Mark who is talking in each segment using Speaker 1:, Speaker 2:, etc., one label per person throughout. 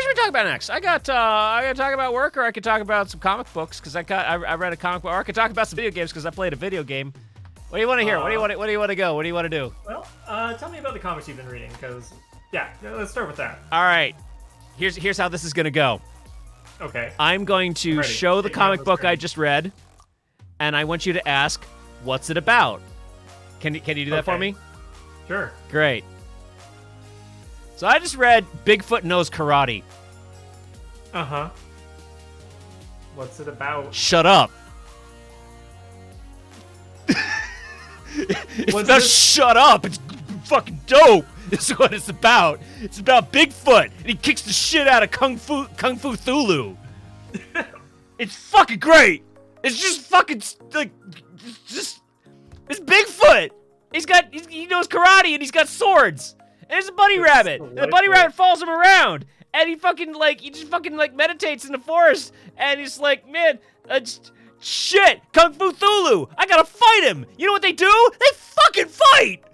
Speaker 1: should we talk about next? I got to talk about work, or I could talk about some comic books because I read a comic book, or I could talk about some video games because I played a video game. What do you want to hear? What do you want to go? What do you want to do?
Speaker 2: Well, tell me about the comics you've been reading, because let's start with that.
Speaker 1: All right, here's how this is gonna go.
Speaker 2: Okay.
Speaker 1: I'm going to show the comic book I just read, and I want you to ask, what's it about? Can you do that for me?
Speaker 2: Sure.
Speaker 1: Great. So I just read Bigfoot Knows Karate.
Speaker 2: Uh-huh. What's it about?
Speaker 1: Shut up. It's not shut up. It's fucking dope. This is what it's about. It's about Bigfoot, and he kicks the shit out of Kung Fu Thulu. It's fucking great. It's just fucking like, it's Bigfoot. He knows karate, and he's got swords. And there's a bunny rabbit. And the bunny rabbit follows him around, and he just fucking meditates in the forest, and he's like, man, shit, Kung Fu Thulu, I gotta fight him. You know what they do? They fucking fight.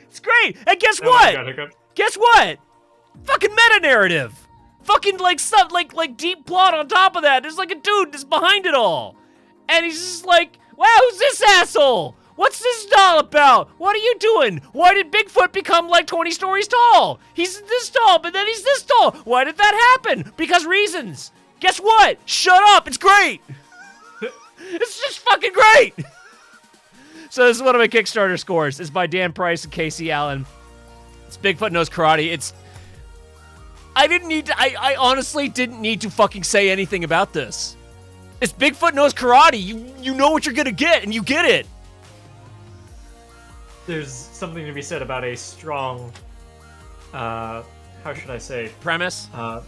Speaker 1: It's great. And guess what? Guess what? Fucking meta narrative. Fucking stuff like deep plot on top of that. There's like a dude that's behind it all, and he's just like, wow, who's this asshole? What's this all about? What are you doing? Why did Bigfoot become like 20 stories tall? He's this tall, but then he's this tall. Why did that happen? Because reasons. Guess what? Shut up. It's great. It's just fucking great. So this is one of my Kickstarter scores. It's by Dan Price and Casey Allen. It's Bigfoot Knows Karate. I honestly didn't need to fucking say anything about this. It's Bigfoot Knows Karate. You know what you're gonna get, and you get it.
Speaker 2: There's something to be said about a strong, how should I say?
Speaker 1: Premise?
Speaker 2: I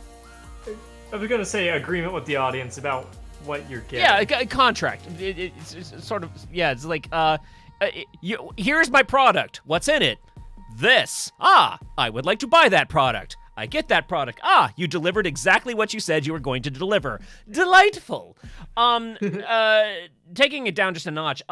Speaker 2: was gonna say agreement with the audience about what you're getting.
Speaker 1: Yeah, a contract. It's sort of, yeah, it's like, here's my product. What's in it? This. Ah, I would like to buy that product. I get that product. Ah, you delivered exactly what you said you were going to deliver. Delightful. Taking it down just a notch,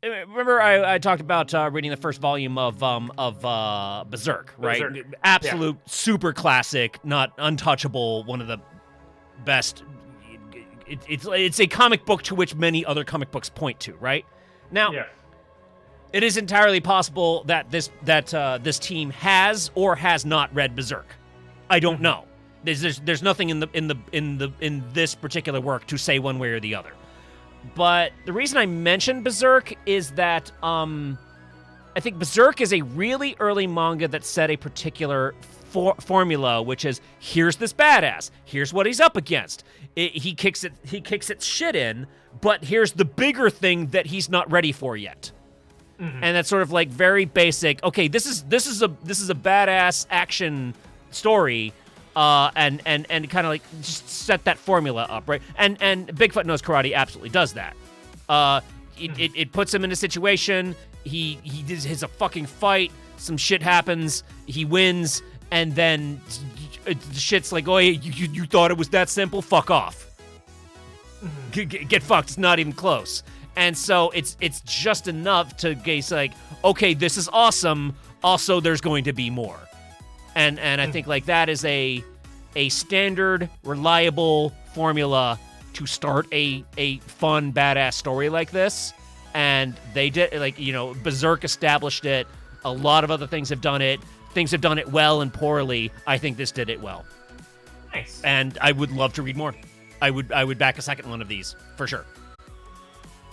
Speaker 1: remember I talked about reading the first volume of Berserk, right?
Speaker 2: Berserk.
Speaker 1: Absolute super classic, not untouchable, one of the best. It's a comic book to which many other comic books point to, right? Now, it is entirely possible that this team has or has not read Berserk. I don't know. There's nothing in this particular work to say one way or the other. But the reason I mentioned Berserk is that I think Berserk is a really early manga that set a particular formula, which is, here's this badass, here's what he's up against. He kicks its shit in, but here's the bigger thing that he's not ready for yet. Mm-hmm. And that's sort of like very basic. Okay, this is a badass action story. And kind of like just set that formula up, right? And Bigfoot Knows Karate absolutely does that. It puts him in a situation. He does a fucking fight. Some shit happens. He wins, and then the shit's like, oh, you thought it was that simple? Fuck off. Get fucked. It's not even close. And so it's just enough to get like, okay, this is awesome. Also, there's going to be more. And I think like that is a standard, reliable formula to start a fun, badass story like this. And they did, like, Berserk established it. A lot of other things have done it. Things have done it well and poorly. I think this did it well.
Speaker 2: Nice.
Speaker 1: And I would love to read more. I would back a second one of these, for sure.